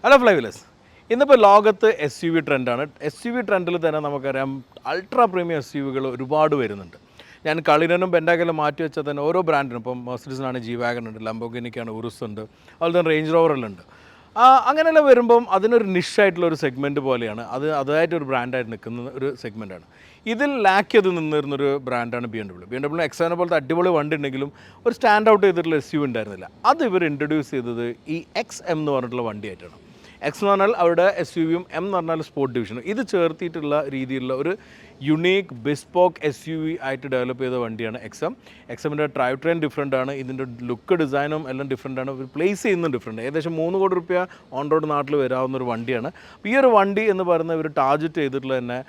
Hello Flywheelers, ഇന്നിപ്പോൾ ലോകത്ത് S U V ട്രെൻഡാണ്. എസ് യു വി ട്രെൻഡിൽ തന്നെ നമുക്കറിയാം അൾട്രാ പ്രീമിയം എസ് യു വികൾ ഒരുപാട് വരുന്നുണ്ട്. ഞാൻ കളിനും ബെൻഡാക്കെല്ലാം മാറ്റി വെച്ചാൽ തന്നെ ഓരോ ബ്രാൻഡിനും, ഇപ്പം മെർസിഡീസിനാണ് ജി വാഗൺ ഉണ്ട്, ലംബോർഗിനിക്കാണ് ഉറുസ് ഉണ്ട്, അതുപോലെ തന്നെ റേഞ്ച് റോവറെല്ലാം ഉണ്ട്. അങ്ങനെയെല്ലാം വരുമ്പം അതിനൊരു നിഷായിട്ടുള്ള ഒരു സെഗ്മെൻറ്റ് പോലെയാണ്, അതായിട്ടൊരു ബ്രാൻഡായിട്ട് നിൽക്കുന്ന ഒരു സെഗ്മെൻറ്റാണ്. ഇതിൽ ലാക്ക് ചെയ്ത് നിന്നിരുന്നൊരു ബ്രാൻഡാണ് BMW എക്സാനെ പോലത്തെ അടിപൊളി വണ്ടി ഉണ്ടെങ്കിലും ഒരു സ്റ്റാൻഡ് ഔട്ട് ചെയ്തിട്ടുള്ള എസ് യു ഉണ്ടായിരുന്നില്ല. അത് ഇവർ ഇൻട്രൊഡ്യൂസ് ചെയ്തത് ഈ XM എന്ന് പറഞ്ഞിട്ടുള്ള വണ്ടിയായിട്ടാണ്. എക്സ് എന്ന് പറഞ്ഞാൽ അവിടെ എസ് യു വിയും എം എന്ന് പറഞ്ഞാൽ സ്പോർട്ട് ഡിവിഷനും ഇത് ചേർത്തിയിട്ടുള്ള രീതിയിലുള്ള ഒരു unique bespoke S U V ആയിട്ട് ഡെവലപ്പ് ചെയ്ത വണ്ടിയാണ് എക്സമിൻ്റെ ഡ്രൈവ് ട്രെയിൻ ഡിഫറെൻ്റ് ആണ്, ഇതിൻ്റെ ലുക്ക് ഡിസൈനും എല്ലാം ഡിഫറെൻ്റ് ആണ്, പ്ലേസ് ചെയ്യുന്നതും ഡിഫറെൻ്റ്. ഏകദേശം 3 കോടി രൂപ ഓൺ റോഡ് നാട്ടിൽ വരാവുന്ന ഒരു വണ്ടിയാണ്. ഈ ഒരു വണ്ടി എന്ന് പറയുന്നത് ഇവർ ടാർഗറ്റ് ചെയ്തിട്ടുള്ള തന്നെ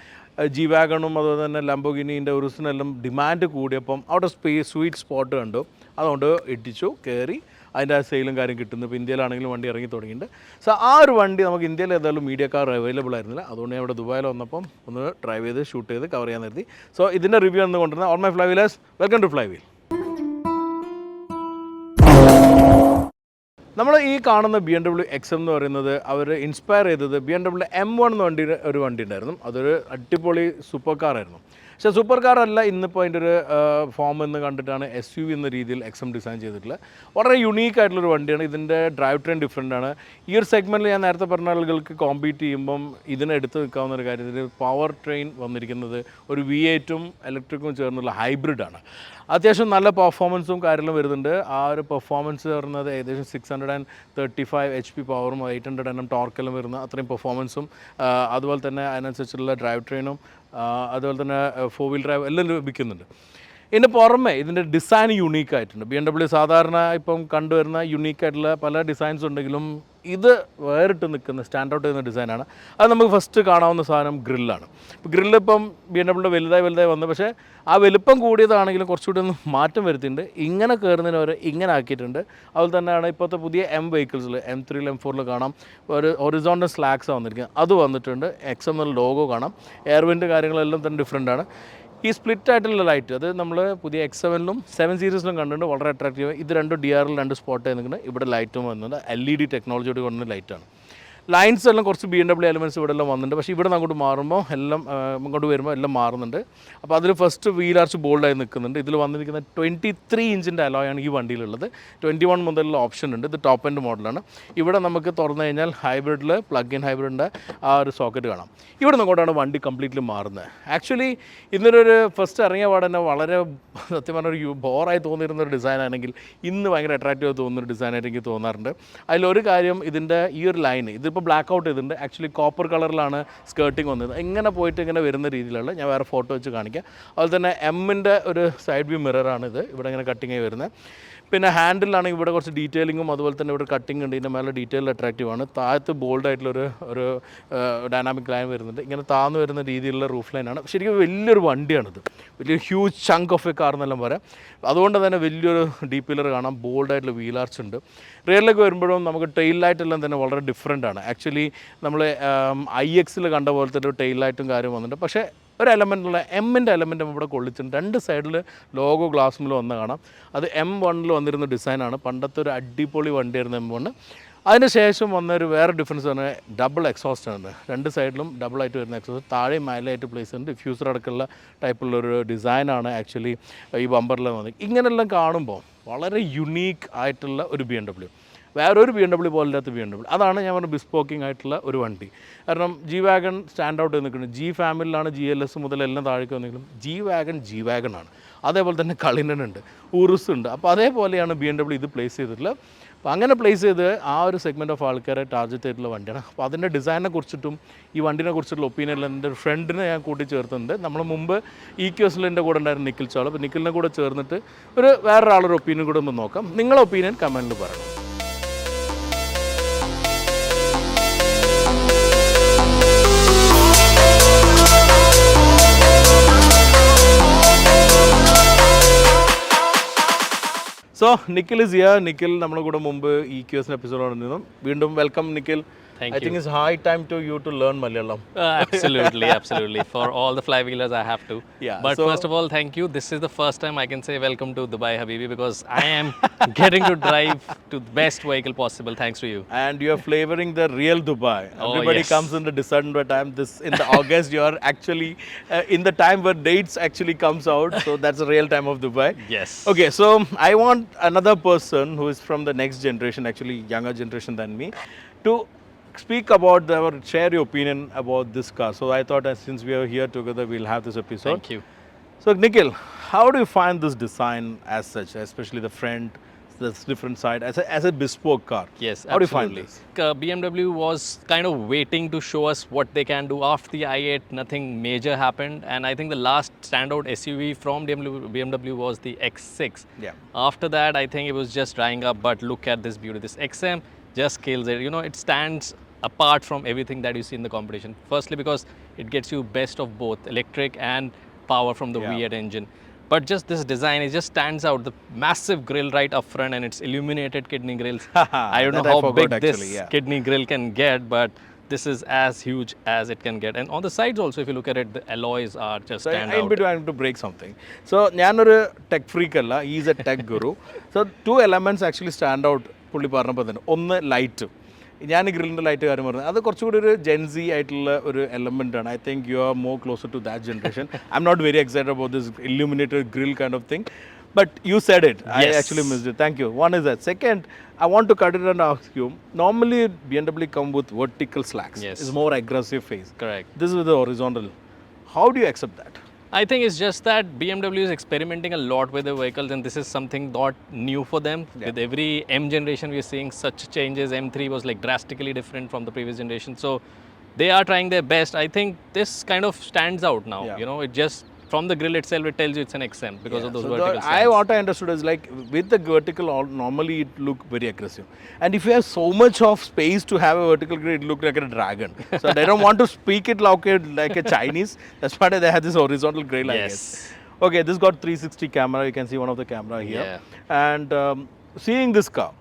ജി വാഗണും അതുപോലെ തന്നെ ലംബോർഗിനീൻ്റെ ഉറുസിനെല്ലാം ഡിമാൻഡ് കൂടിയപ്പം അവിടെ സ്വീറ്റ് സ്പോട്ട് കണ്ടു, അതുകൊണ്ട് ഇടിച്ചു കയറി അതിൻ്റെ ആ സെയിലും കാര്യം കിട്ടുന്നു. ഇപ്പോൾ ഇന്ത്യയിലാണെങ്കിലും വണ്ടി ഇറങ്ങി തുടങ്ങിയിട്ടുണ്ട്. സോ ആ ഒരു വണ്ടി നമുക്ക് ഇന്ത്യയിൽ ഏതായാലും മീഡിയ കാർ അവൈലബിൾ ആയിരുന്നില്ല, അതുകൊണ്ട് ഞാൻ ഇവിടെ ദുബായിൽ വന്നപ്പം ഒന്ന് ഡ്രൈവ് ചെയ്ത് ഷൂട്ട് ചെയ്ത് കവർ ചെയ്യാൻ നിർത്തി. സോ ഇതിൻ്റെ റിവ്യൂ എന്ന് കൊണ്ടുവരുന്നത് all my Flywheelers, welcome to Flywheel. നമ്മൾ ഈ കാണുന്ന BMW XM എന്ന് പറയുന്നത് അവർ ഇൻസ്പയർ ചെയ്തത് BMW M1 എന്ന ഒരു വണ്ടി ഉണ്ടായിരുന്നു. അതൊരു അടിപൊളി സൂപ്പർ കാറായിരുന്നു. പക്ഷേ സൂപ്പർ കാറല്ല ഇന്നിപ്പോൾ അതിൻ്റെ ഒരു ഫോം എന്ന് കണ്ടിട്ടാണ് SUV എന്ന രീതിയിൽ XM ഡിസൈൻ ചെയ്തിട്ടുള്ളത്. വളരെ യുണീക്ക് ആയിട്ടുള്ളൊരു വണ്ടിയാണ്. ഇതിൻ്റെ ഡ്രൈവ് ട്രെയിൻ ഡിഫറെൻ്റ് ആണ്. ഈ ഒരു സെഗ്മെൻറ്റിൽ ഞാൻ നേരത്തെ പറഞ്ഞ ആളുകൾക്ക് കോമ്പീറ്റ് ചെയ്യുമ്പം ഇതിനെ എടുത്ത് നിൽക്കാവുന്ന ഒരു കാര്യം, ഇതിൽ പവർ ട്രെയിൻ വന്നിരിക്കുന്നത് ഒരു V8ഉം ഇലക്ട്രിക്കും ചേർന്നുള്ള ഹൈബ്രിഡാണ്. അത്യാവശ്യം നല്ല പെർഫോമൻസും കാര്യങ്ങളും വരുന്നുണ്ട്. ആ ഒരു പെർഫോമൻസ് പറയുന്നത് ഏകദേശം 635 HP പവറും 800 Nm ടോർക്കെല്ലാം വരുന്ന അത്രയും പെർഫോമൻസും അതുപോലെ തന്നെ അതിനനുസരിച്ചുള്ള ഡ്രൈവ് ട്രെയിനും അതുപോലെ തന്നെ 4 വീൽ ഡ്രൈവ് എല്ലാം ലഭിക്കുന്നുണ്ട്. ഇതിന് പുറമെ ഇതിൻ്റെ ഡിസൈൻ യുണീക്ക് ആയിട്ടുണ്ട്. BMW സാധാരണ ഇപ്പം കണ്ടുവരുന്ന യുണീക്കായിട്ടുള്ള പല ഡിസൈൻസ് ഉണ്ടെങ്കിലും ഇത് വേറിട്ട് നിൽക്കുന്ന സ്റ്റാൻഡ് ഔട്ട് ചെയ്യുന്ന ഡിസൈനാണ്. അത് നമുക്ക് ഫസ്റ്റ് കാണാവുന്ന സാധനം ഗ്രില്ലാണ്. ഇപ്പോൾ ഗ്രില്ലിപ്പം BMW വലുതായി വന്നു, പക്ഷേ ആ വലുപ്പം കൂടിയതാണെങ്കിലും കുറച്ചുകൂടി ഒന്ന് മാറ്റം വരുത്തിയിട്ടുണ്ട്. ഇങ്ങനെ കയറുന്നതിന് വരെ ഇങ്ങനെ ആക്കിയിട്ടുണ്ട്. അതുപോലെ തന്നെയാണ് ഇപ്പോഴത്തെ പുതിയ M-വെഹിക്കിൾസിൽ M3 M4 കാണാം ഒരു ഹൊറിസോണ്ടൽ സ്ലാക്സ് വന്നിരിക്കുന്നത്, അത് വന്നിട്ടുണ്ട്. XM എന്നുള്ള ലോഗോ കാണാം. എയർവിൻ്റെ കാര്യങ്ങളെല്ലാം തന്നെ ഡിഫറെൻ്റ് ആണ്. ഈ സ്പ്ലിറ്റ് ആയിട്ടുള്ള ലൈറ്റ് അത് നമ്മൾ പുതിയ X7ലും 7 സീരീസിലും കണ്ടിട്ടുണ്ട്, വളരെ അട്രാക്റ്റീവ്. ഇത് രണ്ടും DRL 2 സ്പോട്ട് ആയി നിൽക്കുന്നത്. ഇവിടെ ലൈറ്റും വന്നത് LED ടെക്നോളജിയോട് കൊണ്ടുവന്ന ലൈറ്റാണ്. ലൈൻസ് എല്ലാം കുറച്ച് BMW എലമെൻറ്റ്സ് ഇവിടെ എല്ലാം വന്നിട്ടുണ്ട്, പക്ഷേ ഇവിടെ നിന്ന് അങ്ങോട്ട് മാറുമ്പോൾ എല്ലാം ഇങ്ങോട്ട് വരുമ്പോൾ എല്ലാം മാറുന്നുണ്ട്. അപ്പോൾ അതിൽ ഫസ്റ്റ് വീൽ ആർച്ച് ബോൾഡായി നിൽക്കുന്നുണ്ട്. ഇതിൽ വന്നിരിക്കുന്ന 23 ഇഞ്ചിൻ്റെ അലോയാണ് ഈ വണ്ടിയിലുള്ളത്. 21 മുതലുള്ള ഓപ്ഷൻ ഉണ്ട്. ഇത് ടോപ്പ് എൻഡ് മോഡലാണ്. ഇവിടെ നമുക്ക് തുറന്നു കഴിഞ്ഞാൽ ഹൈബ്രിഡിൽ പ്ലഗ് ഇൻ ഹൈബ്രിഡിൻ്റെ ആ ഒരു സോക്കറ്റ് കാണാം. ഇവിടെ നിന്ന് അങ്ങോട്ടാണ് വണ്ടി കംപ്ലീറ്റ്ലി മാറുന്നത്. ആക്ച്വലി ഇന്നൊരു ഫസ്റ്റ് ഇറങ്ങിയ പാടെ തന്നെ വളരെ സത്യം പറഞ്ഞൊരു ബോറായി തോന്നിയിരുന്നൊരു ഡിസൈനാണെങ്കിൽ ഇന്ന് ഭയങ്കര അട്രാക്റ്റീവ് തോന്നുന്നൊരു ഡിസൈനായിട്ട് എനിക്ക് തോന്നാറുണ്ട്. അതിലൊരു കാര്യം, ഇതിൻ്റെ ഈ ഒരു ലൈൻ ഇതിപ്പോൾ ബ്ലാക്ക് ഔട്ട് ചെയ്തിട്ടുണ്ട്. ആക്ച്വലി കോപ്പർ കളറിലാണ് സ്കേർട്ടിങ് വന്നത്. ഇങ്ങനെ പോയിട്ട് ഇങ്ങനെ വരുന്ന രീതിയിലുള്ള, ഞാൻ വേറെ ഫോട്ടോ വെച്ച് കാണിക്കാം. അതുപോലെ തന്നെ M-ൻ്റെ ഒരു സൈഡ് വ്യൂ മിററാണിത്, ഇവിടെ ഇങ്ങനെ കട്ടിങ് ആയി വരുന്നത്. പിന്നെ ഹാൻഡിലാണെങ്കിൽ ഇവിടെ കുറച്ച് ഡീറ്റെയിലിങ്ങും അതുപോലെ തന്നെ ഇവിടെ കട്ടിങ് ഉണ്ട്. ഇതിൻ്റെ മേലെ ഡീറ്റെയിൽ അട്രാക്റ്റീവാണ്. താഴത്ത് ബോൾഡായിട്ടുള്ളൊരു ഡൈനാമിക് ലൈൻ വരുന്നുണ്ട്. ഇങ്ങനെ താഴ്ന്നു വരുന്ന രീതിയിലുള്ള റൂഫ് ലൈനാണ്. ശരിക്കും വലിയൊരു വണ്ടിയാണിത്, വലിയൊരു huge chunk of A car എന്നെല്ലാം പറയാം. അതുകൊണ്ട് തന്നെ വലിയൊരു ഡീപ് പില്ലർ കാണാം, ബോൾഡായിട്ടുള്ള വീൽ ആർച്ച് ഉണ്ട്. റിയറിലേക്ക് വരുമ്പോഴും നമുക്ക് ടെയിൽ ലൈറ്റെല്ലാം തന്നെ വളരെ ഡിഫറെൻ്റ് ആണ്. ആക്ച്വലി നമ്മൾ IX കണ്ട പോലത്തെ ഒരു ടെയിൽ ലൈറ്റും കാര്യം വന്നിട്ടുണ്ട്. പക്ഷേ ഒരു എലമെൻറ്റുള്ള M-ൻ്റെ എലമെൻറ്റും ഇവിടെ കൊള്ളിച്ചിട്ടുണ്ട്. 2 സൈഡിൽ ലോഗോ ഗ്ലാസ്സിൽ വന്ന് കാണാം. അത് M1 വന്നിരുന്ന ഡിസൈനാണ്. പണ്ടത്തെ ഒരു അടിപൊളി വണ്ടിയായിരുന്നു M1. അതിന് ശേഷം വന്നൊരു വേറെ ഡിഫറൻസ് പറഞ്ഞാൽ ഡബിൾ എക്സോസ്റ്റ് ആണ്. 2 സൈഡിലും ഡബിളായിട്ട് വരുന്ന എക്സോസ്റ്റ്, താഴെ മേലായിട്ട് പ്ലേസ് ഉണ്ട്. ഡിഫ്യൂസർ അടക്കമുള്ള ടൈപ്പുള്ളൊരു ഡിസൈനാണ് ആക്ച്വലി ഈ ബമ്പറിൽ വന്നത്. ഇങ്ങനെയെല്ലാം കാണുമ്പോൾ വളരെ യുണീക്ക് ആയിട്ടുള്ള ഒരു BMW, വേറൊരു BMW പോലില്ലാത്ത BMW. അതാണ് ഞാൻ പറഞ്ഞ ബിസ്പോക്കിംഗ് ആയിട്ടുള്ള ഒരു വണ്ടി. കാരണം ജി വാഗൺ സ്റ്റാൻഡ് ഔട്ട് നിൽക്കുന്നത്. ജി ഫാമിലിയിലാണ് GLS മുതൽ എല്ലാം താഴേക്ക് വന്നെങ്കിലും ജി വാഗൺ ആണ്. അതേപോലെ തന്നെ കളിനുണ്ട്, ഉറുസ് ഉണ്ട്. അപ്പോൾ അതേപോലെയാണ് BMW ഇത് പ്ലേസ് ചെയ്തിട്ടുള്ളത്. അപ്പോൾ അങ്ങനെ പ്ലേസ് ചെയ്ത് ആ ഒരു സെഗ്മെൻറ്റ് ഓഫ് ആൾക്കാരെ ടാർഗറ്റ് ചെയ്തിട്ടുള്ള വണ്ടിയാണ്. അപ്പോൾ അതിൻ്റെ ഡിസൈനെ കുറിച്ചിട്ടും ഈ വണ്ടിനെ കുറിച്ചിട്ടുള്ള ഒപ്പീനിയൻ എൻ്റെ ഒരു ഫ്രണ്ടിനെ ഞാൻ കൂട്ടിച്ചേർത്തുന്നുണ്ട്. നമ്മൾ മുമ്പ് EQSലിൻ്റെ കൂടെ ഉണ്ടായിരുന്ന നിഖിൽ ചാൾ. അപ്പോൾ നിഖിലിനെ കൂടെ ചേർന്നിട്ട് വേറൊരാളൊരു ഒപ്പീനിയൻ കൂടെ ഒന്ന് നോക്കാം. നിങ്ങളുടെ ഒപ്പീനിയൻ കമൻറ്റിൽ പറയണം. So Nikhil is here. Nikhil നമ്മുടെ കൂടെ മുമ്പ് EQS എപ്പിസോഡ് വന്നിരുന്നു. വീണ്ടും welcome Nikhil. I think it's high time to you to learn Malayalam. Absolutely. For all the flywheelers, I have to. Yeah, But so- first of all, thank you. This is the first time I can say welcome to Dubai, Habibi, because I am getting to drive to the best vehicle possible thanks to you. And you're flavoring the real Dubai. Oh, Everybody yes. comes in the December time. This in the August, you are actually in the time where dates actually comes out. So that's the real time of Dubai. Yes. Okay, so I want another person who is from the next generation, actually younger generation than me, to speak about or share your opinion about this car. So I thought since we are here together, we'll have this episode. Thank you. So Nikhil, how do you find this design as such, especially the front, this different side, as a bespoke car? Yes, How do you find absolutely. this? BMW was kind of waiting to show us what they can do. After the i8, nothing major happened, and I think the last standout SUV from BMW was the X6. Yeah. After that, I think it was just drying up. But look at this beauty. This XM just kills it. You know, it stands apart from everything that you see in the competition. Firstly, because it gets you best of both electric and power from the Yeah. V8 engine. But just this design, it just stands out. The massive grille right up front and its illuminated kidney grills. I don't know That I how forgot big actually, this yeah. kidney grill can get, but this is as huge as it can get. And on the sides also, if you look at it, the alloys are just So stand in out. between, I have to break something. So ഞാനൊരു tech freak അല്ല, he is a tech guru. So two elements actually stand out പുള്ളി പറഞ്ഞപ്പോൾ തന്നെ. ഒന്ന് light. ഞാൻ ഈ ഗ്രില്ലിൻ്റെ light കാര്യം പറഞ്ഞു അത് കുറച്ചുകൂടി ഒരു ജെൻസി ആയിട്ടുള്ള ഒരു എലമെൻ്റ് ആണ്. I think you are more closer to that generation. I am not very excited about this illuminated grill kind of thing. But you said it. I Yes. actually missed it. Thank you. One is that. Second, I want to cut it and ask you. Normally, BMW come with vertical slacks. Yes. It's more aggressive phase. Correct. This is the horizontal. How do you accept that? I think it's just that BMW is experimenting a lot with the vehicles, and this is something not new for them. Yeah. With every M generation, we're seeing such changes. M3 was like drastically different from the previous generation. So they are trying their best. I think this kind of stands out now. Yeah. You know, it just from the grill itself, it tells you it's an XM because of those So vertical what I understood is like with the vertical, normally it look very aggressive, and if you have so much of space to have a vertical grill, it look like a dragon. So they don't want to speak it like a Chinese. That's why they have this horizontal grill. I Yes. guess. Okay, this got 360 camera. You can see one of the camera here. Yeah. And seeing this car,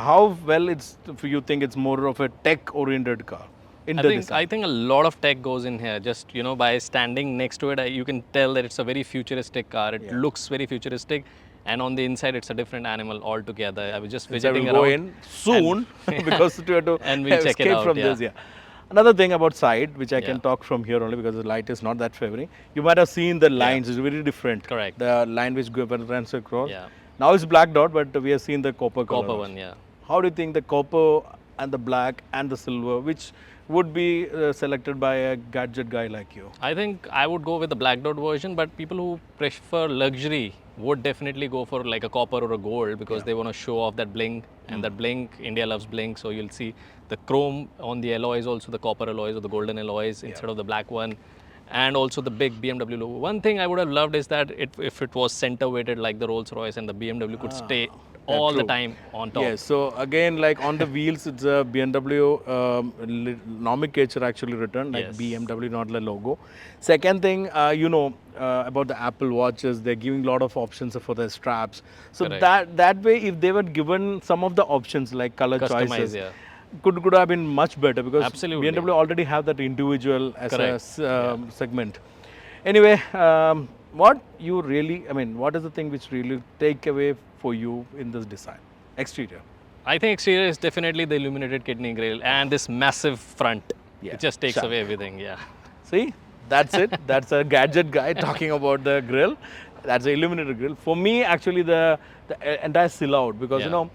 how well it's you think it's more of a tech-oriented car? In the design? I think a lot of tech goes in here. Just, you know, by standing next to it, you can tell that it's a very futuristic car. It Yeah. looks very futuristic, and on the inside, it's a different animal altogether. I was just So visiting we'll go around. in soon because we have to And we'll check it escape out, from yeah. this. Yeah. Another thing about side, which I can Yeah. talk from here only because the light is not that favoring. You might have seen the lines; it's very different. Correct. The line which runs across. Yeah. Now it's black dot, but we have seen the copper color. Copper one, yeah. How do you think the copper and the black and the silver, which would be selected by a gadget guy like you? I think I would go with the black dot version, but people who prefer luxury would definitely go for like a copper or a gold because they want to show off that blink, and that blink, India loves blink, so you'll see the chrome on the alloys, also the copper alloys or the golden alloys instead of the black one, and also the big BMW logo. One thing I would have loved is that if it was center weighted like the Rolls Royce, and the BMW could stay all the true. time on top. Yes, so again, like on the wheels, it's a BMW nomenclature actually written, like Yes. BMW, not the logo. Second thing, about the Apple watches, they're giving a lot of options for the straps. So Correct. that way, if they were given some of the options like color Customize, choices, yeah. could have been much better because Absolutely. BMW already have that individual as a Correct. segment. Anyway, what is the thing which really take away for you in this design? Exterior. I think exterior is definitely the illuminated kidney grille and this massive front. Yeah, It just takes sharp. away everything, yeah. See, that's it. That's a gadget guy talking about the grill. That's the illuminated grill. For me, actually, the entire silhouette, because Yeah.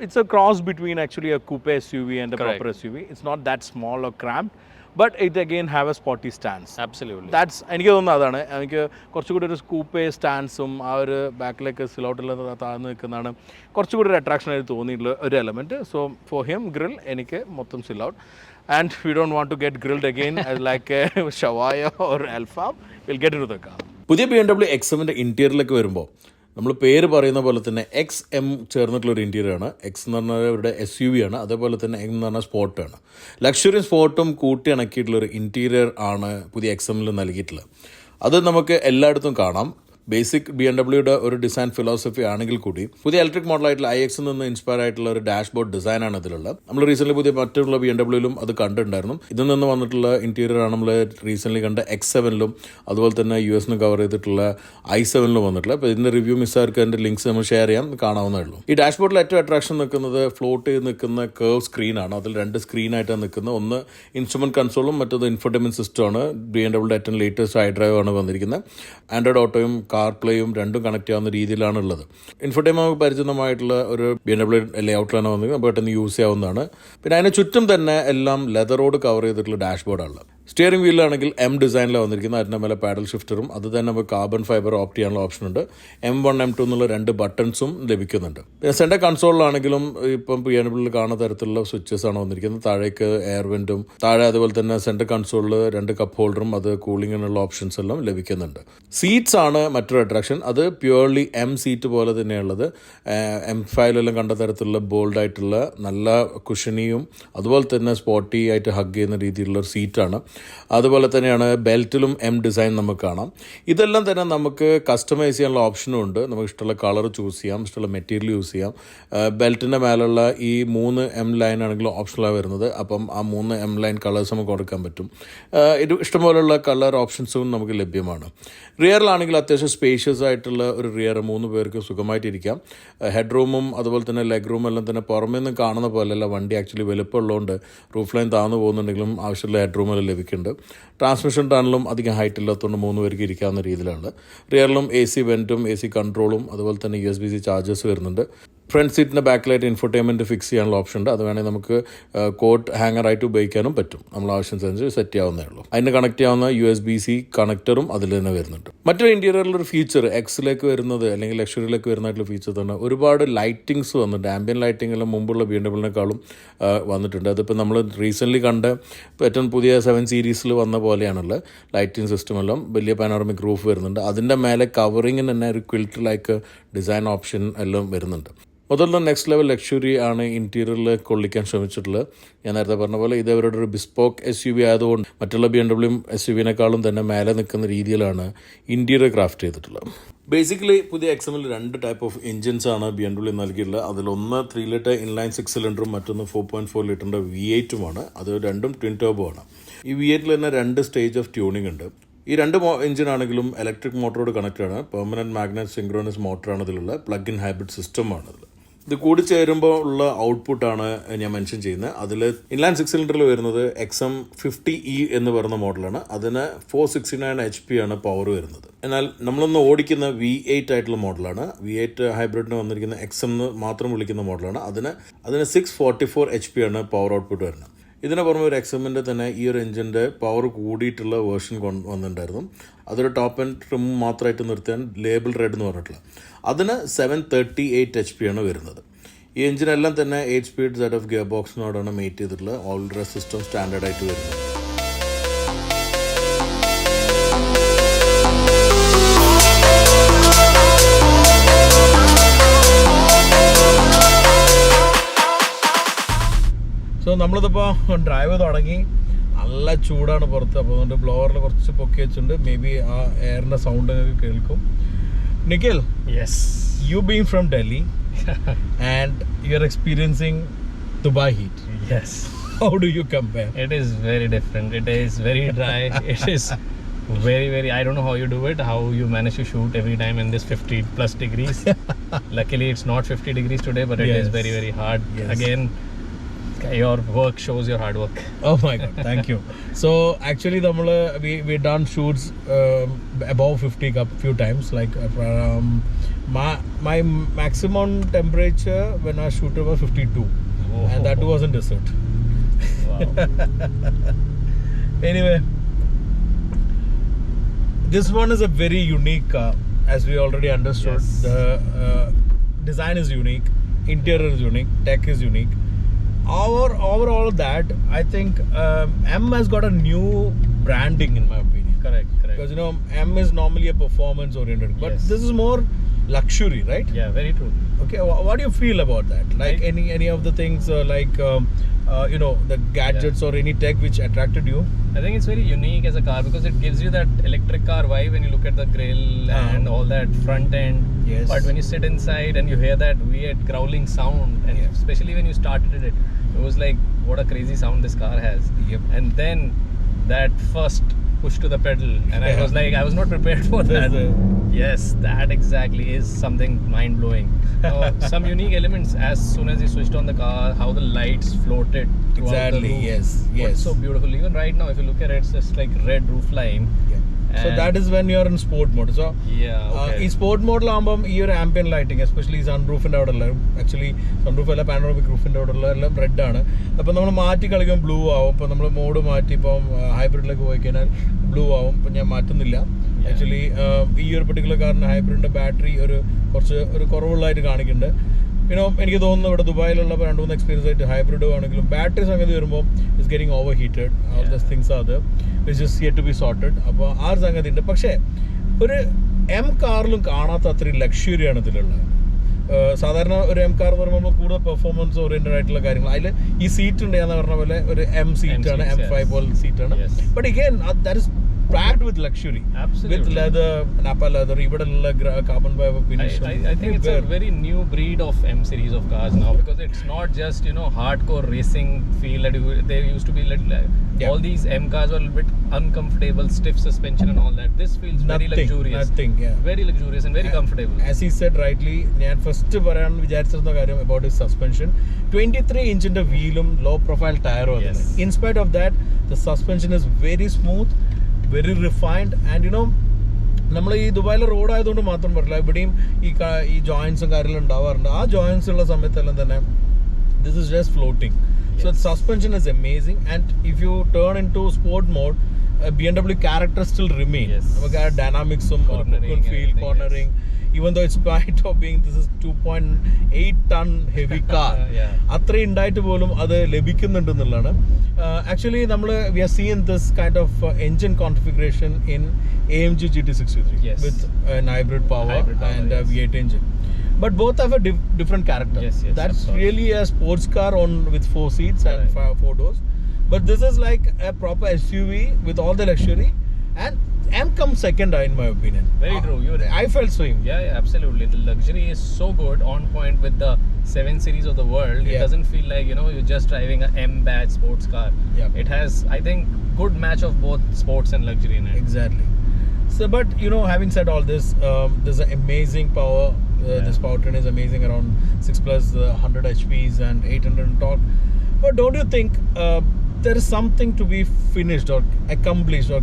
it's a cross between actually a coupe SUV and a Correct. proper SUV. It's not that small or cramped, but it again have a sporty stance. Absolutely. That's എനിക്ക് തോന്നുന്നത് അതാണ് എനിക്ക് കുറച്ചുകൂടി ഒരു സ്കൂപ്പേ സ്റ്റാൻസും ആ ഒരു ബാക്കിലേക്ക് സിലോട്ടിൽ താഴ്ന്നു നിൽക്കുന്നതാണ് കുറച്ചുകൂടി ഒരു അട്രാക്ഷൻ ആയിട്ട് തോന്നിയിട്ടുള്ള ഒരു element. So for him grill എനിക്ക് മൊത്തം silhouette and we don't want to get grilled again like shawaya or alfaham will get in to the car. പുതിയ BMW XMൻ്റെ ഇൻറ്റീരിയറിലേക്ക് വരുമ്പോൾ നമ്മൾ പേര് പറയുന്ന പോലെ തന്നെ XM ചേർന്നിട്ടുള്ളൊരു ഇൻറ്റീരിയറാണ്. എക്സ് എന്ന് പറഞ്ഞാൽ അവരുടെ SUV ആണ്, അതേപോലെ തന്നെ M എന്ന് പറഞ്ഞാൽ സ്പോർട്ടാണ്. ലക്ഷറിയും സ്പോർട്ടും കൂട്ടി ഇണക്കിയിട്ടുള്ളൊരു ഇൻറ്റീരിയർ ആണ് പുതിയ XMൽ നൽകിയിട്ടുള്ളത്. അത് നമുക്ക് എല്ലായിടത്തും കാണാം. ബേസിക് BMW ഒരു ഡിസൈൻ ഫിലോസഫി ആണെങ്കിൽ കൂടി പുതിയ ഇലക്ട്രിക് മോഡലായിട്ടുള്ള IX നിന്ന് ഇൻസ്പയർ ആയിട്ടുള്ള ഒരു ഡാഷ്ബോർഡ് ഡിസൈനാണ് ഇതിലുള്ളത്. നമ്മൾ റീസെന്റ് പുതിയ മറ്റുള്ള BMW അത് കണ്ടിട്ടുണ്ടായിരുന്നു. ഇതിൽ നിന്ന് വന്നിട്ടുള്ള ഇന്റീരിയർ ആണ് നമ്മൾ റീസെന്റ് കണ്ട X7 അതുപോലെ തന്നെ US കവർ ചെയ്തിട്ടുള്ള i7 വന്നിട്ടുള്ളത്. അപ്പോൾ ഇതിന്റെ റിവ്യൂ മിസ്സാർക്ക് അതിന്റെ ലിങ്ക്സ് നമ്മൾ ഷെയർ ചെയ്യാം, കാണാവുന്നേ ഉള്ളൂ. ഈ ഡാഷ്ബോർഡിൽ ഏറ്റവും അട്രാക്ഷൻ നിൽക്കുന്നത് ഫ്ലോട്ട് ചെയ്ത് നിൽക്കുന്ന കർവ് സ്ക്രീനാണ്. അതിൽ 2 സ്ക്രീനായിട്ടാണ് നിൽക്കുന്നത്. ഒന്ന് ഇൻസ്ട്രുമെന്റ് കൺസോളും മറ്റത് ഇൻഫോർടൈൻമെന്റ് സിസ്റ്റമാണ്. BMW ഏറ്റവും ലേറ്റസ്റ്റ് iDrive ആണ് വന്നിരിക്കുന്നത്. ആൻഡ്രോയിഡ് ഓട്ടോയും കാർ പ്ലേയും രണ്ടും കണക്ട് ചെയ്യാവുന്ന രീതിയിലാണ് ഉള്ളത്. ഇൻഫോർടൈൻമെന്റ് പരിചിതമായിട്ടുള്ള ഒരു BMW ലേഔട്ടിലാണ് വന്നിരിക്കുന്നത്. പെട്ടെന്ന് യൂസ് ചെയ്യാവുന്നതാണ്. പിന്നെ അതിന് ചുറ്റും തന്നെ എല്ലാം ലെതറോട് കവർ ചെയ്തിട്ടുള്ള ഡാഷ്ബോർഡാണ്. സ്റ്റിയറിംഗ് വീലിലാണെങ്കിൽ M ഡിസൈനിലാണ് വന്നിരിക്കുന്നത്. അതിൻ്റെ മേലെ പാഡൽ ഷിഫ്റ്ററും അത് തന്നെ നമുക്ക് കാർബൺ ഫൈബർ ഓപ്റ്റ് ചെയ്യാനുള്ള ഓപ്ഷൻ ഉണ്ട്. M1 M2 എന്നുള്ള 2 ബട്ടൺസും ലഭിക്കുന്നുണ്ട്. പിന്നെ സെൻറ്റർ കൺസോളിലാണെങ്കിലും ഇപ്പം BMW കാണുന്ന തരത്തിലുള്ള സ്വിച്ചസ് ആണ് വന്നിരിക്കുന്നത്. താഴേക്ക് എയർ വെന്റും താഴെ അതുപോലെ തന്നെ സെൻറ്റർ കൺസോളിൽ 2 കപ്പ് ഹോൾഡറും അത് കൂളിങ്ങിനുള്ള ഓപ്ഷൻസ് എല്ലാം ലഭിക്കുന്നുണ്ട്. സീറ്റ്സ് ആണ് മറ്റൊരു അട്രാക്ഷൻ. അത് പ്യുവർലി M സീറ്റ് പോലെ തന്നെയുള്ളത്. M5 കണ്ട തരത്തിലുള്ള ബോൾഡായിട്ടുള്ള നല്ല കുഷനിയും അതുപോലെ തന്നെ സ്പോർട്ടി ആയിട്ട് ഹഗ് ചെയ്യുന്ന രീതിയിലുള്ള ഒരു സീറ്റാണ്. അതുപോലെ തന്നെയാണ് ബെൽറ്റിലും M ഡിസൈൻ നമുക്ക് കാണാം. ഇതെല്ലാം തന്നെ നമുക്ക് കസ്റ്റമൈസ് ചെയ്യാനുള്ള ഓപ്ഷനും ഉണ്ട്. നമുക്ക് ഇഷ്ടമുള്ള കളർ ചൂസ് ചെയ്യാം, ഇഷ്ടമുള്ള മെറ്റീരിയൽ യൂസ് ചെയ്യാം. ബെൽറ്റിൻ്റെ മേലുള്ള ഈ 3 M ലൈൻ ആണെങ്കിലും ഓപ്ഷനാണ് വരുന്നത്. അപ്പം ആ 3 M ലൈൻ കളേഴ്സ് നമുക്ക് കൊടുക്കാൻ പറ്റും. ഇത് ഇഷ്ടംപോലെയുള്ള കളർ ഓപ്ഷൻസും നമുക്ക് ലഭ്യമാണ്. റിയറിലാണെങ്കിൽ അത്യാവശ്യം സ്പേഷ്യസ് ആയിട്ടുള്ള ഒരു റിയർ 3 പേർക്ക് സുഖമായിട്ടിരിക്കാം. ഹെഡ് റൂമും അതുപോലെ തന്നെ ലെഗ് റൂമും എല്ലാം തന്നെ പുറമേ നിന്ന് കാണുന്ന പോലെയല്ല. വണ്ടി ആക്ച്വലി വലുപ്പമുള്ളതുകൊണ്ട് റൂഫ് ലൈൻ താഴ്ന്നു പോകുന്നുണ്ടെങ്കിലും ആവശ്യമുള്ള ഹെഡ് റൂമെല്ലാം ലഭിക്കുന്നുണ്ട്. ട്രാൻസ്മിഷൻ ടണലും അധികം ഹൈറ്റ് ഇല്ലാത്തതുകൊണ്ട് 3 പേർക്ക് ഇരിക്കാവുന്ന രീതിയിലാണ്. റിയറിലും AC വെന്റും AC കൺട്രോളും അതുപോലെ തന്നെ USB-C ചാർജേഴ്സ് വരുന്നുണ്ട്. ഫ്രണ്ട് സീറ്റിൻ്റെ ബാക്കിലായിട്ട് ഇൻഫോർടൈൻമെൻറ്റ് ഫിക്സ് ചെയ്യാനുള്ള ഓപ്ഷൻ ഉണ്ട്. അത് വേണമെങ്കിൽ നമുക്ക് കോട്ട് ഹാങ്ങറായിട്ട് ഉപയോഗിക്കാനും പറ്റും. നമ്മൾ ആവശ്യമനുസരിച്ച് സെറ്റ് ചെയ്യാവുന്നേ ഉള്ളൂ. അതിന് കണക്ട് ചെയ്യാവുന്ന USB-C കണക്ടറും അതിൽ തന്നെ വരുന്നുണ്ട്. മറ്റൊരു ഇൻറ്റീരിയറിലൊരു ഫീച്ചർ എക്സിലേക്ക് വരുന്നത് അല്ലെങ്കിൽ ലക്ഷറിയിലേക്ക് വരുന്നതായിട്ടുള്ള ഫീച്ചർ തന്നെ ഒരുപാട് ലൈറ്റിങ്സ് വന്നിട്ടുണ്ട്. ആംബിയൻ ലൈറ്റിംഗ് എല്ലാം മുമ്പുള്ള BMW വന്നിട്ടുണ്ട്. അതിപ്പോൾ നമ്മൾ റീസെൻ്റ്ലി കണ്ട ഏറ്റവും പുതിയ 7 സീരീസിൽ വന്ന പോലെയാണുള്ള ലൈറ്റിംഗ് സിസ്റ്റം എല്ലാം. വലിയ പാനോറമിക് റൂഫ് വരുന്നുണ്ട്. അതിൻ്റെ മേലെ കവറിങ്ങിന് തന്നെ ഒരു ക്വിൽറ്റ് ലൈക്ക് ഡിസൈൻ ഓപ്ഷൻ എല്ലാം വരുന്നുണ്ട്. മുതലുള്ള നെക്സ്റ്റ് ലെവൽ ലക്ഷറി ആണ് ഇൻറ്റീരിയറിൽ കൊള്ളിക്കാൻ ശ്രമിച്ചിട്ടുള്ളത്. ഞാൻ നേരത്തെ പറഞ്ഞ പോലെ ഇത് അവരുടെ ഒരു ബിസ്പോക്ക് SUV ആയതുകൊണ്ട് മറ്റുള്ള BMW SUV-നേക്കാളും തന്നെ മേലെ നിൽക്കുന്ന രീതിയിലാണ് ഇൻറ്റീരിയർ ക്രാഫ്റ്റ് ചെയ്തിട്ടുള്ളത്. ബേസിക്കലി പുതിയ XM 2 ടൈപ്പ് ഓഫ് എഞ്ചിൻസ് ആണ് BMW നൽകിയിട്ടുള്ളത്. അതിലൊന്ന് 3 ലിറ്റർ ഇൻലൈൻ 6 സിലിണ്ടറും മറ്റൊന്ന് 4.4 ലിറ്ററിൻ്റെ V8-ഉമാണ്. അത് രണ്ടും ട്വിൻ ടർബോ ആണ്. ഈ V8 തന്നെ 2 സ്റ്റേജ് ഓഫ് ട്യൂണിംഗ് ഉണ്ട്. ഈ 2 എഞ്ചിനാണെങ്കിലും ഇലക്ട്രിക് മോട്ടറോട് കണക്റ്റഡ് ആണ്. പെർമനൻറ്റ് മാഗ്നറ്റ് സിങ്ക്രോണസ് മോട്ടറാണ് ഇതിലുള്ള. പ്ലഗ് ഇൻ ഹൈബ്രിഡ് സിസ്റ്റമാണ് അതിൽ. ഇത് കൂടി ചേരുമ്പോൾ ഉള്ള ഔട്ട്പുട്ടാണ് ഞാൻ മെൻഷൻ ചെയ്യുന്നത്. അതിൽ ഇൻലൈൻ 6 സിലിണ്ടറിൽ വരുന്നത് XM50E എന്ന് പറയുന്ന മോഡലാണ്. അതിന് 469 HP ആണ് പവർ വരുന്നത്. എന്നാൽ നമ്മളൊന്ന് ഓടിക്കുന്ന V8 ആയിട്ടുള്ള മോഡലാണ്. V8 ഹൈബ്രിഡിന് വന്നിരിക്കുന്ന XM എന്ന് മാത്രം വിളിക്കുന്ന മോഡലാണ്. അതിന് 644 HP ആണ് പവർ ഔട്ട്പുട്ട് വരുന്നത്. ഇതിന് പുറമെ ഒരു XM-ൻ്റെ തന്നെ ഈ ഒരു എഞ്ചിൻ്റെ പവർ കൂടിയിട്ടുള്ള വേർഷൻ വന്നിട്ടുണ്ടായിരുന്നു. അതൊരു ടോപ്പ് ആൻഡ് ട്രിം മാത്രമായിട്ട് നിർത്താൻ ലേബിൾ റെഡ് എന്ന് പറഞ്ഞിട്ടുള്ള അതിന് 738 HP ആണ് വരുന്നത്. ഈ എഞ്ചിനെല്ലാം തന്നെ 8 സ്പീഡ് ZF ഗിയർ ബോക്സിനോടാണ് മേറ്റ് ചെയ്തിട്ടുള്ളത്. ഓൾ ഡ്രസ് സിസ്റ്റം സ്റ്റാൻഡേർഡായിട്ട് വരുന്നത്. സോ നമ്മളിതിപ്പോൾ ഡ്രൈവ് തുടങ്ങി. നല്ല ചൂടാണ് പുറത്ത്. അപ്പോൾ അതുകൊണ്ട് ബ്ലോവറിൽ കുറച്ച് പൊക്കി വെച്ചിട്ടുണ്ട്. മേ ബി ആ എയറിൻ്റെ സൗണ്ട് കേൾക്കും. Nikhil, Yes. you being from Delhi and you're experiencing Dubai heat. Yes. How do you compare? It is very different. It is very dry. It is very, I don't know how you do it, how you manage to shoot every time in this 50 plus degrees. Luckily it's not 50 degrees today, but it is very hard. Yes. Again, your work shows your hard work. Oh my god, thank you. So actually we done shoots above 50 a few times. Like my maximum temperature when I shoot was 52. Oh. And that was in desert. Wow. Anyway, this one is a very unique car, as we already understood. Yes. The design is unique, interior is unique, tech is unique. Over all of that, I think M has got a new branding in my opinion. Correct. Because M is normally a performance oriented, but Yes. this is more luxury, right? Yeah, very true. Okay, what do you feel about that? Like any of the things the gadgets or any tech which attracted you? I think it's very unique as a car because it gives you that electric car vibe when you look at the grill and all that front end. Yes. But when you sit inside and you hear that weird growling sound, and especially when you started it, it was like, what a crazy sound this car has. Yep. And then that first push to the pedal, and I was like, I was not prepared for that. Yes, that exactly is something mind blowing. Some unique elements as soon as you switched on the car, how the lights floated throughout Exactly. the roof. Yes. What's so beautiful. Even right now, if you look at it, it's just like red roof line. Yeah. So that is when you are in sport mode. So ഈ sport മോഡിലാകുമ്പം ഈ ഒരു ambient lighting especially സൺറൂഫിൻ്റെ അവിടെ ഉള്ള actually sunroof അല്ല panoramic റൂഫിൻ്റെ അവിടെ ഉള്ള എല്ലാം red ആണ്. അപ്പോൾ നമ്മൾ മാറ്റി കളിക്കുമ്പോൾ ബ്ലൂ ആവും. ഇപ്പോൾ നമ്മൾ മോഡ് മാറ്റി ഇപ്പം ഹൈബ്രിഡിലേക്ക് പോയി കഴിഞ്ഞാൽ ബ്ലൂ ആവും. ഇപ്പം ഞാൻ മാറ്റുന്നില്ല. ആക്ച്വലി ഈ ഒരു പെർട്ടിക്കുലർ കാറിന് ഹൈബ്രിഡിൻ്റെ ബാറ്ററി കുറച്ച് കുറവുള്ളതായിട്ട് കാണിക്കുന്നുണ്ട്. എനിക്ക് തോന്നുന്നു ഇവിടെ ദുബായിലുള്ള 2-3 എക്സ്പീരിയൻസ് ആയിട്ട് ഹൈബ്രിഡ് ആണെങ്കിലും ബാറ്ററി സംഗതി വരുമ്പോൾ it's getting overheated. All those things are there which is here to be sorted. അപ്പോൾ ആ ഒരു സംഗതി ഉണ്ട്. പക്ഷേ ഒരു എം കാറിലും കാണാത്ത അത്രയും ലക്ഷറിയാണ് ഇതിലുള്ളത്. സാധാരണ ഒരു എം കാർ എന്ന് പറയുമ്പോൾ കൂടുതൽ പെർഫോമൻസ് ഓറിയൻറ്റഡ് ആയിട്ടുള്ള കാര്യങ്ങൾ. അതിൽ ഈ സീറ്റ് ഉണ്ട് എന്ന് പറഞ്ഞ പോലെ ഒരു എം സീറ്റാണ്, M5 പോലെ സീറ്റാണ്. But again that is packed with luxury. Absolutely. With leather, Napa leather, even carbon fiber finish. I think it's a very new breed of M series of cars now because it's not just hardcore racing feel that they used to be all these M cars were a little bit uncomfortable, stiff suspension and all that. This feels very luxurious. Nothing, yeah. Very luxurious and very comfortable. As he said rightly, ഞാൻ first പറയാൻ വിചാരിച്ചിരുന്ന കാര്യം about his suspension. 23 ഇഞ്ചിന്റെ വീലും low profile ടയറും ആണ്. In spite of that, the suspension is very smooth, very refined, and നമ്മൾ ഈ ദുബായിലെ റോഡ് ആയതുകൊണ്ട് മാത്രം പറയില്ല, ഇവിടെയും ഈ ജോയിൻസും കാര്യങ്ങളും ഉണ്ടാവാറുണ്ട്. ആ ജോയിൻസ് ഉള്ള സമയത്തെല്ലാം തന്നെ this is just floating. So the suspension is amazing, and if you turn into sport mode, BMW character still remain. നമുക്ക് ആ ഡൈനാമിക്സും feel cornering, even though it's spite of being this is 2.8 ton heavy car, അത്ര ഉണ്ടായിട്ട് പോലും അത് ലഭിക്കുന്നുണ്ടെന്നുള്ളതാണ്. Actually we are seeing this kind of engine configuration in AMG GT63 with an hybrid power and a V8 engine, but both have a different character. That's really a sports car with 4 seats and 4 doors, but this is like a proper SUV with all the luxury, and M comes second in my opinion. Very true. I felt same. Yeah, absolutely. The luxury is so good, on point with the 7 series of the world. It doesn't feel like you're just driving a M badge sports car. It has, I think, good match of both sports and luxury in it. Exactly. So, but having said all this, there's an amazing power. This powertrain is amazing, around 6+ 100 HPs and 800 torque. But don't you think there is something to be finished or accomplished or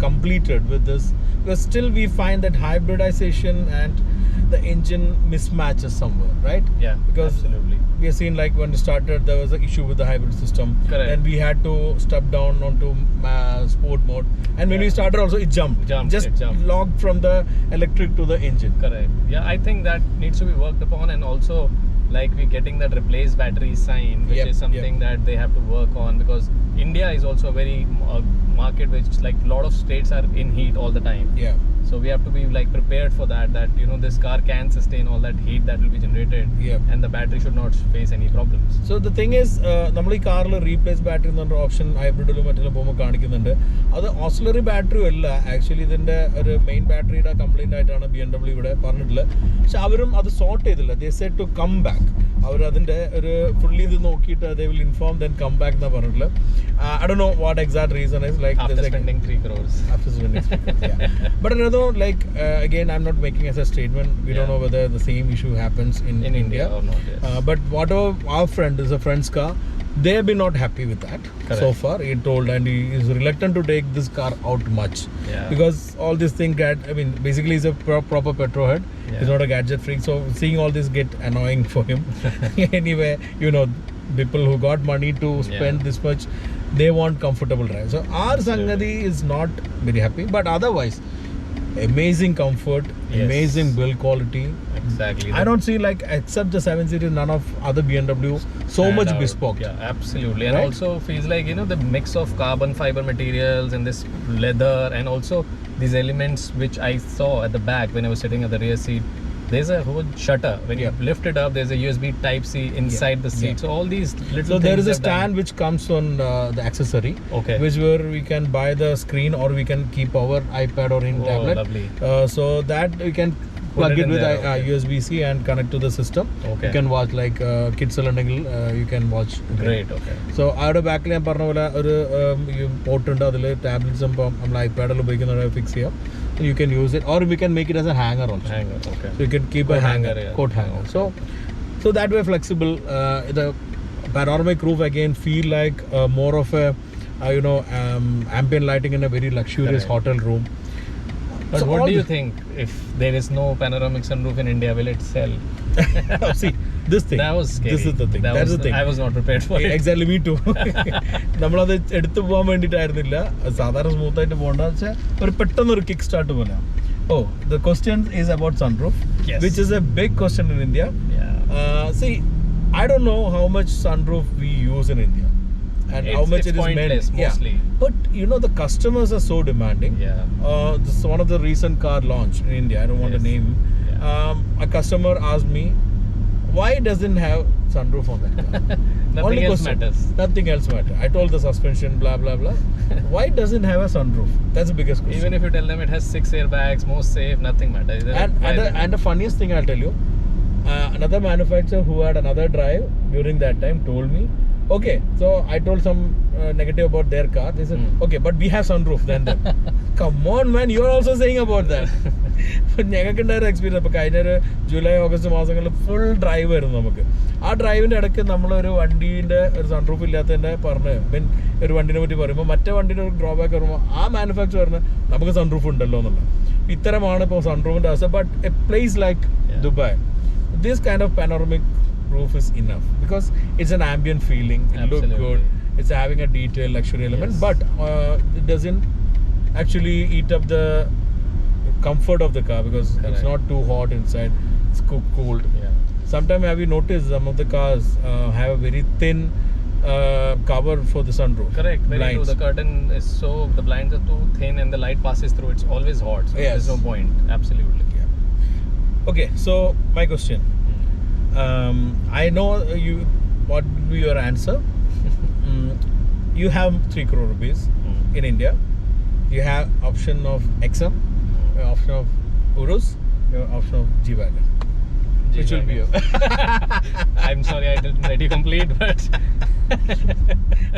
completed with this? Because still we find that hybridization and the engine mismatches somewhere, right? Yeah, because absolutely. We have seen like when it started there was an issue with the hybrid system. Correct. And we had to step down onto sport mode, and when we started also it jumped. Logged from the electric to the engine. Correct. Yeah, I think that needs to be worked upon, and also like we're getting that replace battery sign, which is something that they have to work on, because India is also a very market which like a lot of states are in heat all the time. So we have to be like prepared for that this car can sustain all that heat that will be generated, and the battery should not face any problems. So the thing is, നമ്മൾ ഈ കാറിൽ replace battery എന്ന് പറഞ്ഞ option ഹൈബ്രിഡിലും മറ്റെല്ലാം പോകുമ്പോൾ കാണിക്കുന്നുണ്ട്. അത് auxiliary battery അല്ല, ആക്ച്വലി ഇതിന്റെ ഒരു മെയിൻ ബാറ്ററിയുടെ കംപ്ലൈന്റ് ആയിട്ടാണ് BMW ഇവിടെ പറഞ്ഞിട്ടുള്ളത്. പക്ഷെ അവരും അത് സോർട്ട് ചെയ്തില്ല. They said to come back. അവർ അതിന്റെ ഒരു ഫുള്ളി ഇത് നോക്കിയിട്ട് they will inform then come back എന്നാ പറഞ്ഞിട്ടുള്ളത്. I don't know what exact reason is, like after spending 3 crores. After spending 3 crores, but like again I'm not making as a statement. We don't know whether the same issue happens in India or not. But whatever our friend is a friend's car, they have been not happy with that. So far he told, and he is reluctant to take this car out much, because all this thing basically he's a proper petrol head. He's not a gadget freak, so seeing all this get annoying for him. Anyway, people who got money to spend this much, they want comfortable drive. So our Sangadi is not very happy, but otherwise amazing comfort, amazing build quality. Exactly. I don't see like, except the 7 Series, none of other BMW so much bespoke. Yeah, absolutely. And also feels like the mix of carbon fiber materials and this leather, and also these elements which I saw at the back when I was sitting at the rear seat, There's a whole shutter. When you lift it up, there's a USB Type-C inside the seat. So all these little So there things is a are done. stand which comes on the accessory, Okay. which where we can buy the screen or we can keep our iPad or in Oh, tablet. lovely. So that we can plug it it in with there, okay. USB-C and connect to the system. Okay. You can watch like kids you can watch. Great, okay. So our back ഞാൻ പറഞ്ഞ പോലെ ഒരു port ഉണ്ട് അതിൽ tablets നമ്മൾ ഐപാഡിൽ ഉപയോഗിക്കുന്ന fix ചെയ്യാം. You can use it or we can make it as a hanger also. Hanger, okay. So you can keep a hanger, coat hanger. So that way flexible. The panoramic roof again feel like more of a ambient lighting in a very luxurious hotel room. But So what all do you think? If there is no panoramic sunroof in India, will it sell? See, this thing. That was scary. This is the thing. That's the thing. I was not prepared for it. Exactly, me too. നമ്മളത് എടുത്തു പോകാൻ വേണ്ടിയിട്ടായിരുന്നില്ല. സാധാരണ smooth ആയിട്ട് പോകേണ്ട വെച്ചാൽ ഒരു പെട്ടെന്നൊരു kick start പോലെ. Oh, the question is about sunroof, Yes. which is a big question in India. Yeah. See, I don't know how much sunroof we use in India and how much it's it is pointless, meant. mostly. But the customers are so demanding. Yeah. This is one of the recent car launch in India. I don't want to Yes. name. Yeah. A customer asked me, why doesn't have sunroof on that car? Nothing Only else question. matters. Nothing else matters. I told the suspension, blah blah blah. Why doesn't have a sunroof? That's the biggest question. Even if you tell them it has 6 airbags, most safe, nothing matters. And the funniest thing I'll tell you, another manufacturer who had another drive during that time told me, okay, so I told some negative about their car. They said, okay, but we have sunroof then. Come on, man, you're also saying about that. ഞങ്ങൾക്ക് ഉണ്ടായ experience ഇപ്പോൾ കഴിഞ്ഞ ഒരു July August മാസങ്ങളിൽ full drive ആയിരുന്നു നമുക്ക്. ആ ഡ്രൈവിൻ്റെ ഇടയ്ക്ക് നമ്മളൊരു വണ്ടീൻ്റെ ഒരു സൺറൂഫ് ഇല്ലാത്തതിൻ്റെ ഒരു വണ്ടിനെ പറ്റി പറയുമ്പോൾ മറ്റേ വണ്ടീൻ്റെ ഒരു ഡ്രോബാക്ക് പറയുമ്പോൾ ആ മാനുഫാക്ചർ പറഞ്ഞ് നമുക്ക് സൺറൂഫ് ഉണ്ടല്ലോ എന്നുള്ള. ഇത്തരമാണ് ഇപ്പോൾ സൺറൂഫിൻ്റെ അവസ്ഥ. But A place like Dubai, this kind of panoramic roof is enough because it's an ambient feeling. It looks good. It's having a detailed luxury element, but it doesn't actually eat up the comfort of the car because it's not too hot inside. It's cooled. Yeah. Sometimes have you noticed some of the cars have a very thin cover for the sunroof? Correct. Very Blinds. true. The curtain is the blinds are too thin and the light passes through. It's always hot. So Yes. there's no point. Absolutely. Okay, so my question. I know what will be your answer. You have 3 crore rupees in India. You have option of XM, option of Urus, your option of G-Wagon. Which will be your? I'm sorry I didn't let you complete, but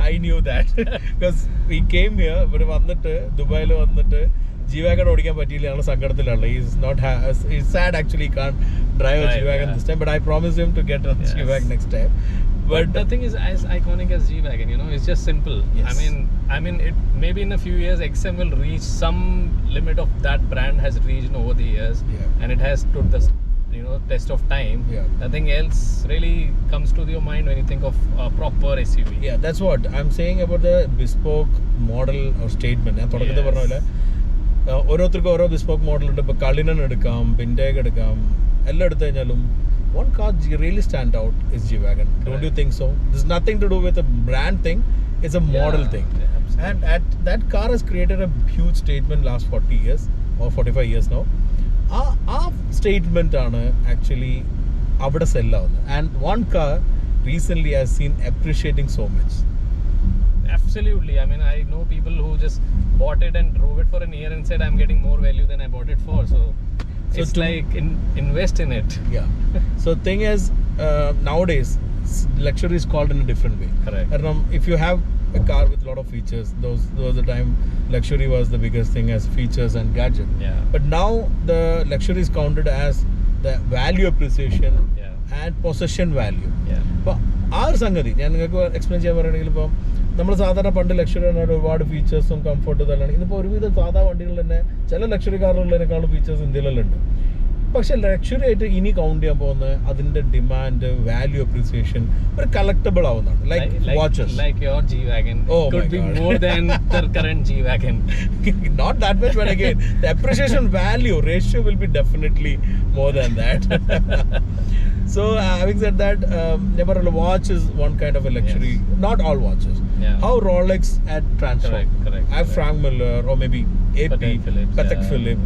I knew that because we came here, but വന്നിട്ട് ദുബായിൽ വന്നിട്ട് G-Wagon ഓടിക്കാൻ പറ്റിയില്ല, ഞങ്ങൾ സങ്കടത്തിലുള്ള. He's sad actually, he can't drive a G-Wagon this time, but I promised him to get a G-Wagon next time. But the thing is, as iconic as G-Wagon, it's just simple. Yes. I mean, it maybe in a few years XM will reach some limit of that brand has reached over the years, and it has stood the test of time. Nothing else really comes to your mind when you think of a proper SUV. Yeah, that's what I'm saying about the bespoke model or statement. ഞാൻ തുടക്കത്തിൽ പറഞ്ഞ പോലെ ഓരോരുത്തർക്കും ഓരോ bespoke model ഉണ്ട്. ഇപ്പോൾ കളിനൻ എടുക്കാം, പിൻഡേഗ് എടുക്കാം, എല്ലാം എടുത്തു കഴിഞ്ഞാലും one car really stand out is G-Wagon. Don't you think so? There's nothing to do with a brand thing. It's a model thing. And that car has created a huge statement last 40 years or 45 years now. ആ statement ആണ് actually അവിടെ സെല്ലാവുന്നത്. And one car recent has seen appreciating so much. Absolutely. I mean, I know people who just bought it and drove it for a year and said, I'm getting more value than I bought it for. So it's like invest in it. Yeah. So thing is, nowadays luxury is called in a different way. Correct. If you have a car with a lot of features, those the time luxury was the biggest thing as features and gadget. Yeah. But now the luxury is counted as the value appreciation and possession value. Yeah. അപ്പോൾ ആ ഒരു സംഗതി ഞാൻ നിങ്ങൾക്ക് explain ചെയ്യാൻ പറയുകയാണെങ്കിൽ ഇപ്പോൾ നമ്മൾ സാധാരണ പണ്ട് ലക്ഷറി ഒരുപാട് ഫീച്ചേഴ്സും കംഫർട്ടും ഇതെല്ലാം ഇതിപ്പോൾ ഒരുവിധം സാധാ വണ്ടികൾ തന്നെ ചില ലക്ഷറി കാറുകളിനേക്കാളും ഫീച്ചേഴ്സ് ഇന്ത്യയിലെല്ലാം ഉണ്ട്. പക്ഷെ ലക്ഷറി ആയിട്ട് ഇനി കൗണ്ട് ചെയ്യാൻ പോകുന്നത് അതിന്റെ ഡിമാൻഡ്, വാല്യൂ അപ്രീസിയേഷൻ ഒരു കളക്ടബിൾ ആവുന്നതാണ്. Like watches, like your G-Wagon. Oh could my be God. more than the current G-Wagon. not that much, but again the appreciation value ratio will be definitely more than that. So having said that, never watch is one kind of a luxury. Not all watches. How Rolex at transform. Correct. I have Frank Miller or maybe AP, Patek Philippe. Patek Philippe.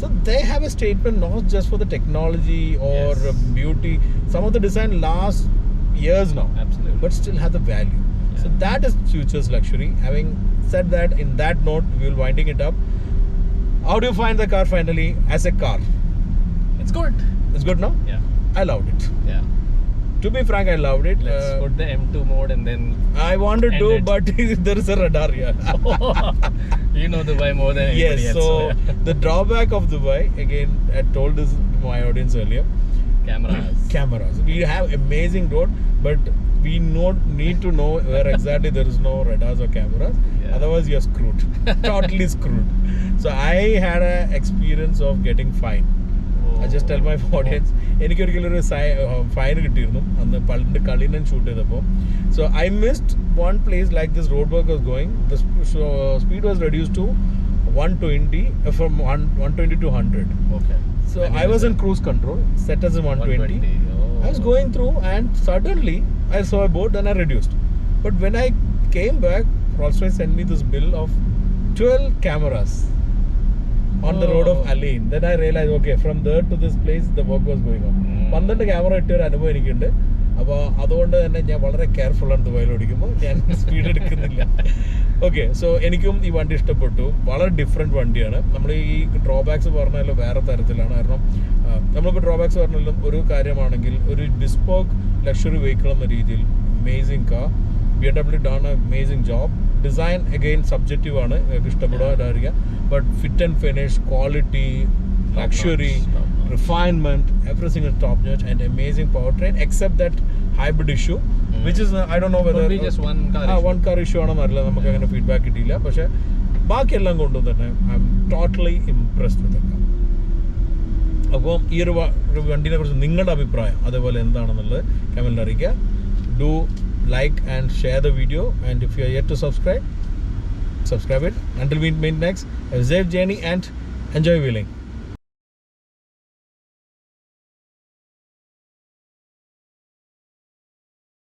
So they have a statement not just for the technology or Yes. beauty. Some of the design lasts years now, Absolutely. but still have the value. So Yeah. that is future's luxury. Having said that, in that note, we will winding it up. How do you find the car finally as a car? It's good. It's good now? Yeah. I loved it. Yeah. To be frank, I loved it. Let's put the M2 mode and then I want to end do, it. but there is a radar here. you know Dubai more than anybody Yes, else. so yeah. the drawback of Dubai, again, I told this to my audience earlier, Cameras. cameras. We have amazing road, but we need to know where exactly there is no radars or cameras. Yeah. Otherwise, you're screwed. Totally screwed. So I had an experience of getting fined. I just tell my audience, എനിക്കൊരിക്കലൊരു fine കിട്ടിയിരുന്നു അന്ന് പണ്ട് Cullinan shoot ചെയ്തപ്പോൾ. So I missed one place like this road work was going. The speed was reduced to 120 from 120 to 100. Okay. So I was in cruise control, set as a 120. Oh. I was going through and suddenly I saw a board, then I reduced. But when I came back, Rolls-Royce sent me this bill of 12 cameras on the road of Aleen. Then I realized, okay, from there to this place, the work was going on. 12 camera ഇട്ടൊരു അനുഭവം എനിക്കുണ്ട്. അപ്പോൾ അതുകൊണ്ട് തന്നെ ഞാൻ വളരെ കെയർഫുള്ളാണ് ദുബായിൽ ഓടിക്കുമ്പോൾ. ഞാൻ സ്പീഡ് എടുക്കുന്നില്ല. ഓക്കെ, സോ എനിക്കും ഈ വണ്ടി ഇഷ്ടപ്പെട്ടു. വളരെ ഡിഫറെൻറ്റ് വണ്ടിയാണ്. നമ്മൾ ഈ ഡ്രോബാക്സ് പറഞ്ഞാലും വേറെ തരത്തിലാണ്. കാരണം നമ്മളിപ്പോൾ ഡ്രോബാക്സ് പറഞ്ഞാലും ഒരു കാര്യമാണെങ്കിൽ ഒരു ബിസ്പോക്ക് ലക്ഷറി വെഹിക്കിൾ എന്ന രീതിയിൽ amazing car. BMW done an amazing job. Design again subjective ആണ്, ഇഷ്ടപ്പെടാതിരിക്കുക. But fit and finish, quality, luxury, refinement, everything is top notch and amazing powertrain, except that hybrid issue, which is I don't know whether Could be just one car issue. one car issue ആണെന്ന് അറിയില്ല. നമുക്ക് അങ്ങനെ feedback കിട്ടിയില്ല. പക്ഷേ ബാക്കിയെല്ലാം കൊണ്ടും തന്നെ I am totally impressed with the car. അപ്പോൾ ഈ ഒരു വണ്ടിനെ കുറിച്ച് നിങ്ങളുടെ അഭിപ്രായം അതേപോലെ എന്താണെന്നുള്ളത് കമൻറ്റിൽ അറിയിക്കുക. Do like and share the video, and if you are yet to subscribe it. Until we meet next, have a safe journey and enjoy wheeling.